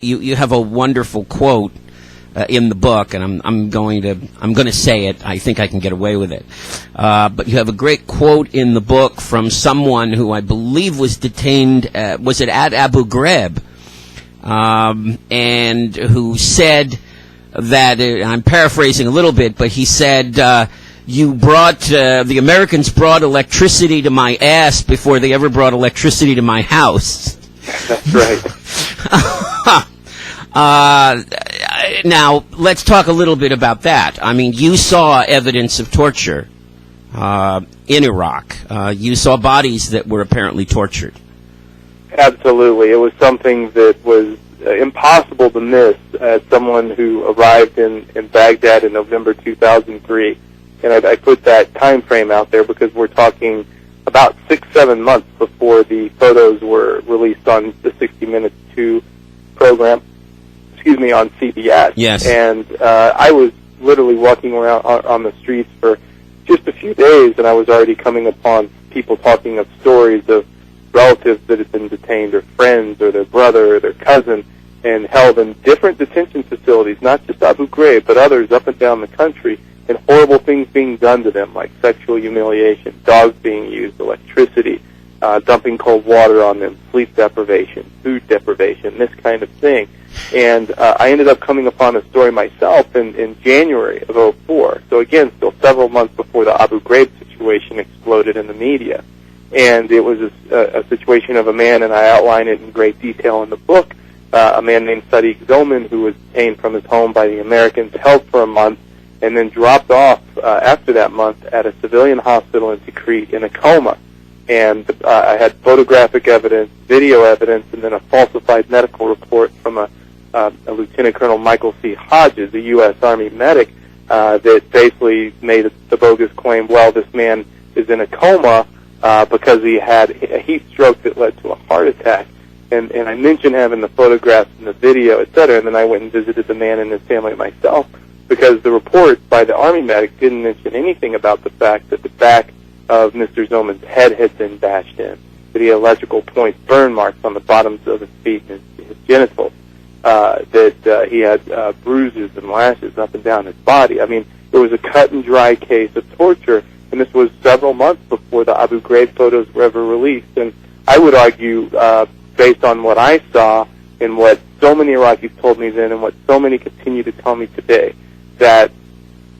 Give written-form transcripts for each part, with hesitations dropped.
You have a wonderful quote in the book, and I'm going to say it. I think I can get away with it. But you have a great quote in the book from someone who I believe was detained. Was it at Abu Ghraib? And who said that, I'm paraphrasing a little bit, but he said, the Americans brought electricity to my ass before they ever brought electricity to my house. That's right. Now, let's talk a little bit about that. I mean, you saw evidence of torture in Iraq. You saw bodies that were apparently tortured. Absolutely. It was something that was impossible to miss as someone who arrived in Baghdad in November 2003. And I put that time frame out there because we're talking about 6-7 months before the photos were released on the 60 Minutes 2 program, on CBS. Yes. And I was literally walking around on the streets for just a few days, and I was already coming upon people talking of stories of relatives that had been detained, or friends, or their brother, or their cousin, and held in different detention facilities, not just Abu Ghraib, but others up and down the country, and horrible things being done to them, like sexual humiliation, dogs being used, electricity, dumping cold water on them, sleep deprivation, food deprivation, this kind of thing. And I ended up coming upon a story myself in January of 2004. So again, still several months before the Abu Ghraib situation exploded in the media. And it was a situation of a man, and I outline it in great detail in the book, a man named Sadiq Zoman, who was detained from his home by the Americans, held for a month, and then dropped off after that month at a civilian hospital in Tikrit in a coma. And I had photographic evidence, video evidence, and then a falsified medical report from a Lieutenant Colonel Michael C. Hodges, a U.S. Army medic, that basically made the bogus claim, well, this man is in a coma because he had a heat stroke that led to a heart attack. And I mentioned having the photographs and the video, et cetera, and then I went and visited the man and his family myself, because the report by the Army medic didn't mention anything about the fact that the back of Mr. Zoman's head had been bashed in, that he had electrical point burn marks on the bottoms of his feet and his genitals, that he had bruises and lashes up and down his body. I mean, it was a cut-and-dry case of torture, and this was several months before the Abu Ghraib photos were ever released. And I would argue, based on what I saw and what so many Iraqis told me then and what so many continue to tell me today, that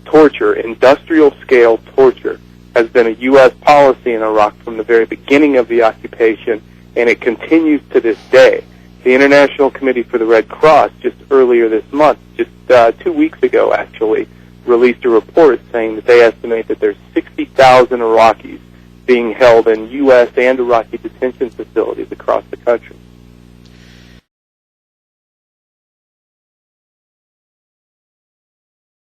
torture, industrial-scale torture, has been a U.S. policy in Iraq from the very beginning of the occupation, and it continues to this day. The International Committee for the Red Cross, just earlier this month, just 2 weeks ago actually, released a report saying that they estimate that there's 60,000 Iraqis being held in U.S. and Iraqi detention facilities across the country.